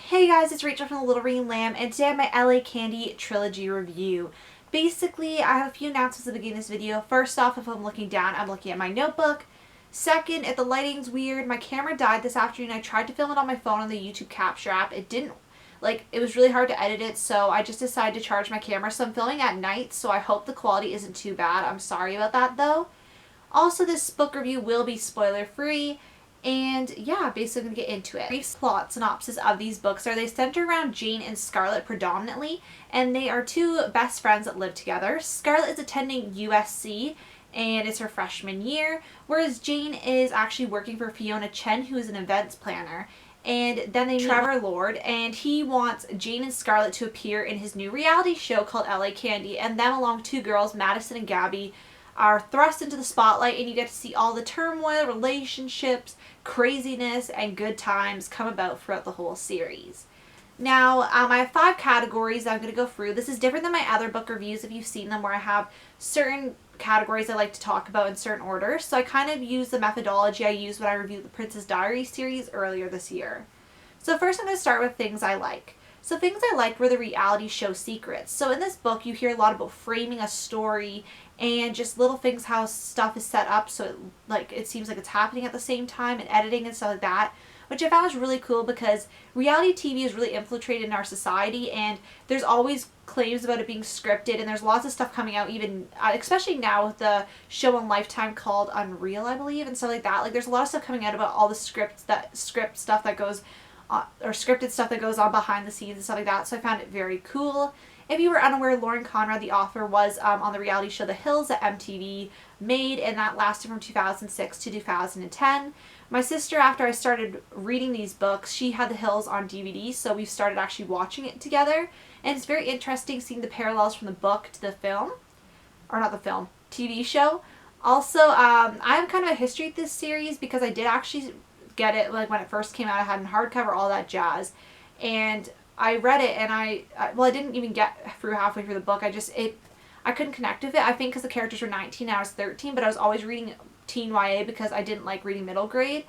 Hey guys, it's Rachel from The Little Green Lamb, and today I have my LA Candy Trilogy review. Basically, I have a few announcements at the beginning of this video. First off, if I'm looking down, I'm looking at my notebook. Second, if the lighting's weird, my camera died this afternoon. I tried to film it on my phone on the YouTube Capture app. It didn't, it was really hard to edit it, so I just decided to charge my camera. So I'm filming at night, so I hope the quality isn't too bad. I'm sorry about that though. Also, this book review will be spoiler free. And yeah, basically I'm gonna get into it. Brief plot synopsis of these books are they center around Jane and Scarlett predominantly, and they are two best friends that live together. Scarlett is attending USC and it's her freshman year, whereas Jane is actually working for Fiona Chen, who is an events planner. And then they meet Trevor Lord, and he wants Jane and Scarlett to appear in his new reality show called LA Candy, and them along with two girls, Madison and Gabby, are thrust into the spotlight, and you get to see all the turmoil, relationships, craziness, and good times come about throughout the whole series. Now, I have 5 categories that I'm going to go through. This is different than my other book reviews if you've seen them, where I have certain categories I like to talk about in certain orders. So I kind of use the methodology I used when I reviewed the Princess Diaries series earlier this year. So first I'm going to start with things I like. So things I liked were the reality show secrets. So in this book you hear a lot about framing a story and just little things, how stuff is set up so it seems like it's happening at the same time, and editing and stuff like that, which I found was really cool because reality TV is really infiltrated in our society, and there's always claims about it being scripted, and there's lots of stuff coming out even, especially now with the show on Lifetime called Unreal, I believe, and stuff like that. Like there's a lot of stuff coming out about all the script stuff that goes or scripted stuff that goes on behind the scenes and stuff like that, so I found it very cool. If you were unaware, Lauren Conrad, the author, was on the reality show The Hills that MTV made, and that lasted from 2006 to 2010. My sister, after I started reading these books, she had The Hills on DVD, so we started actually watching it together, and it's very interesting seeing the parallels from the book to the film, or not the film, TV show. Also, I have kind of a history with this series because I did actually get it when it first came out. I had it in hardcover, all that jazz, and I read it, and I didn't even get through halfway through the book. I couldn't connect with it. I think because the characters were 19 and I was 13, but I was always reading teen YA because I didn't like reading middle grade.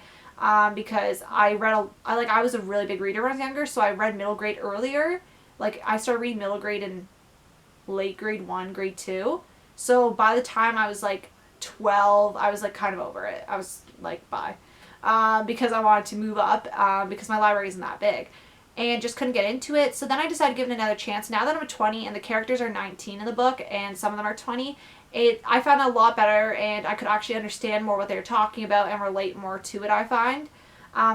Because I was a really big reader when I was younger, so I read middle grade earlier. Like I started reading middle grade in late grade 1, grade 2. So by the time I was 12, I was kind of over it. I was like, bye. Because I wanted to move up, because my library isn't that big, and just couldn't get into it. So then I decided to give it another chance. Now that I'm 20 and the characters are 19 in the book and some of them are 20, I found it a lot better, and I could actually understand more what they were talking about and relate more to it, I find.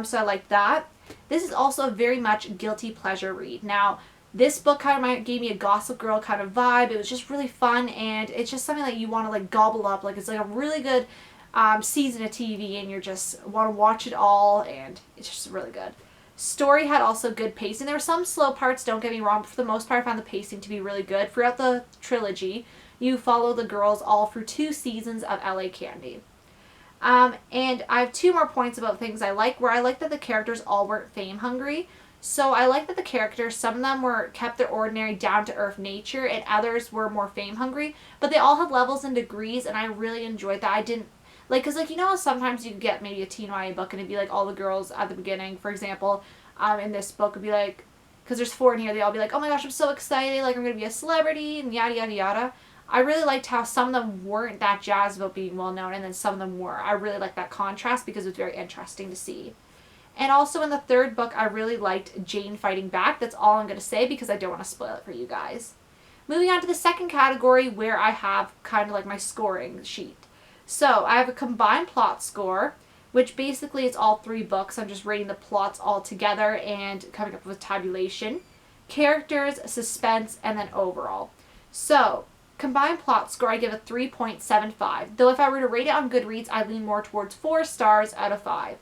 So I like that. This is also very much guilty pleasure read. Now, this book kind of gave me a Gossip Girl kind of vibe. It was just really fun, and it's just something that you want to gobble up. It's a really good season of TV, and you just want to watch it all, and it's just really good. Story had also good pacing. There were some slow parts, don't get me wrong, but for the most part I found the pacing to be really good. Throughout the trilogy, you follow the girls all through 2 seasons of LA Candy. And I have 2 more points about things I like, where I like that the characters all weren't fame hungry. So I like that the characters, some of them kept their ordinary down-to-earth nature, and others were more fame hungry, but they all had levels and degrees, and I really enjoyed that. I didn't because sometimes you could get maybe a teen YA book and it'd be all the girls at the beginning, for example, in this book would be because there's 4 in here, they all be oh my gosh, I'm so excited, I'm gonna be a celebrity, and yada yada yada. I really liked how some of them weren't that jazzed about being well known, and then some of them were. I really liked that contrast because it was very interesting to see. And also in the 3rd book, I really liked Jane fighting back. That's all I'm gonna say because I don't want to spoil it for you guys. Moving on to the 2nd category, where I have kind of my scoring sheet. So I have a combined plot score, which basically is all 3 books. I'm just rating the plots all together and coming up with tabulation. Characters, suspense, and then overall. So combined plot score, I give a 3.75. Though if I were to rate it on Goodreads, I lean more towards 4 stars out of 5.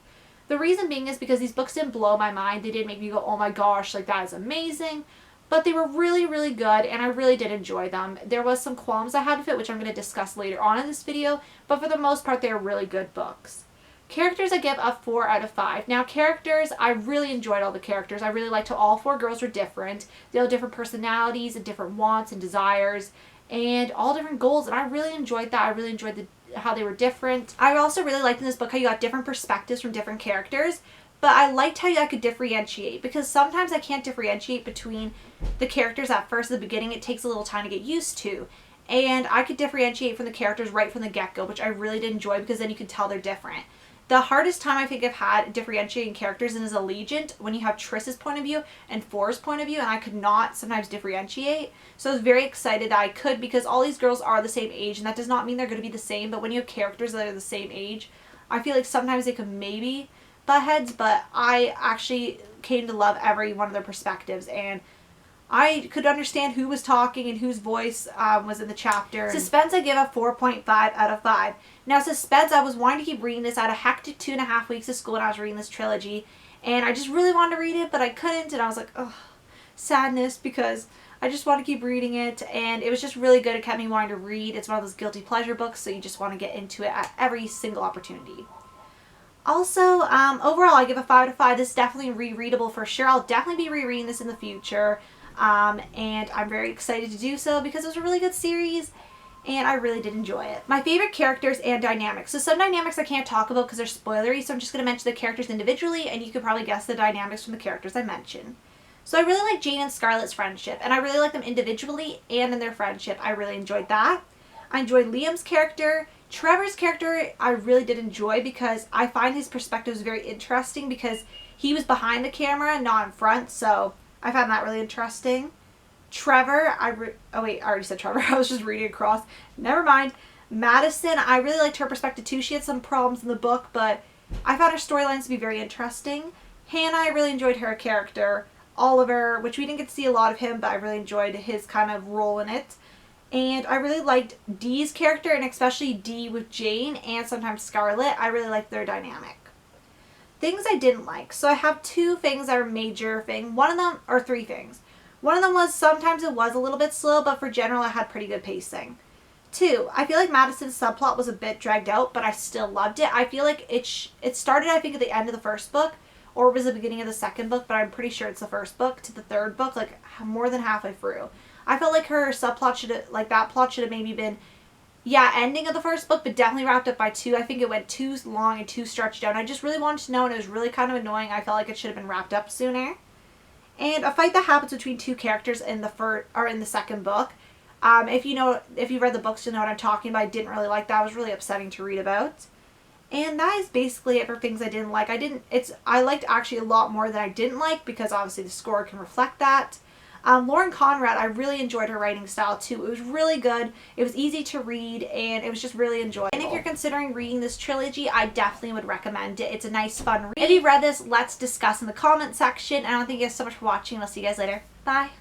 The reason being is because these books didn't blow my mind. They didn't make me go, oh my gosh, that is amazing. But they were really, really good, and I really did enjoy them. There was some qualms I had with it, which I'm going to discuss later on in this video, but for the most part, they were really good books. Characters, I give a 4 out of 5. Now, characters, I really enjoyed all the characters. I really liked how all 4 girls were different. They all had different personalities and different wants and desires, and all different goals, and I really enjoyed that. I really enjoyed how they were different. I also really liked in this book how you got different perspectives from different characters. but I liked how I could differentiate, because sometimes I can't differentiate between the characters at first at the beginning. It takes a little time to get used to. And I could differentiate from the characters right from the get-go, which I really did enjoy, because then you can tell they're different. The hardest time I think I've had differentiating characters is Allegiant, when you have Triss's point of view and Four's point of view, and I could not sometimes differentiate. So I was very excited that I could, because all these girls are the same age, and that does not mean they're going to be the same, but when you have characters that are the same age, I feel like sometimes they could maybe butt heads, but I actually came to love every one of their perspectives, and I could understand who was talking and whose voice was in the chapter. Suspense, I give a 4.5 out of 5. Now, Suspense, I was wanting to keep reading this. I had a hectic 2.5 weeks of school when I was reading this trilogy, and I just really wanted to read it, but I couldn't, and I was like, oh, sadness, because I just want to keep reading it, and it was just really good. It kept me wanting to read. It's one of those guilty pleasure books, so you just want to get into it at every single opportunity. Also, overall, I give a 5 out of 5. This is definitely rereadable for sure. I'll definitely be rereading this in the future. And I'm very excited to do so, because it was a really good series and I really did enjoy it. My favorite characters and dynamics. So some dynamics I can't talk about because they're spoilery, so I'm just going to mention the characters individually, and you could probably guess the dynamics from the characters I mentioned. So I really like Jane and Scarlett's friendship, and I really like them individually and in their friendship. I really enjoyed that. I enjoyed Liam's character. Trevor's character I really did enjoy, because I find his perspective very interesting, because he was behind the camera, not in front, so I found that really interesting. Trevor, oh wait, I already said Trevor. I was just reading across. Never mind. Madison, I really liked her perspective too. She had some problems in the book, but I found her storylines to be very interesting. Hannah, I really enjoyed her character. Oliver, which we didn't get to see a lot of him, but I really enjoyed his kind of role in it. And I really liked Dee's character, and especially Dee with Jane and sometimes Scarlett. I really liked their dynamic. Things I didn't like. So I have 2 things that are major thing. One of them, or 3 things. One of them was sometimes it was a little bit slow, but for general I had pretty good pacing. 2, I feel like Madison's subplot was a bit dragged out, but I still loved it. I feel like it started, I think, at the end of the first book, or it was the beginning of the second book, but I'm pretty sure it's the first book to the third book, like more than halfway through. I felt like her subplot should have, like that plot should have maybe been, yeah, ending of the first book, but definitely wrapped up by 2. I think it went too long and too stretched out. I just really wanted to know, and it was really kind of annoying. I felt like it should have been wrapped up sooner. And a fight that happens between 2 characters in the second book. If you read the books, you know what I'm talking about. I didn't really like that. It was really upsetting to read about. And that is basically it for things I didn't like. I liked actually a lot more than I didn't like, because obviously the score can reflect that. Lauren Conrad, I really enjoyed her writing style too. It was really good. It was easy to read, and it was just really enjoyable. And if you're considering reading this trilogy, I definitely would recommend it. It's a nice, fun read. If you've read this, let's discuss in the comment section. And I want to thank you guys so much for watching. I'll see you guys later. Bye.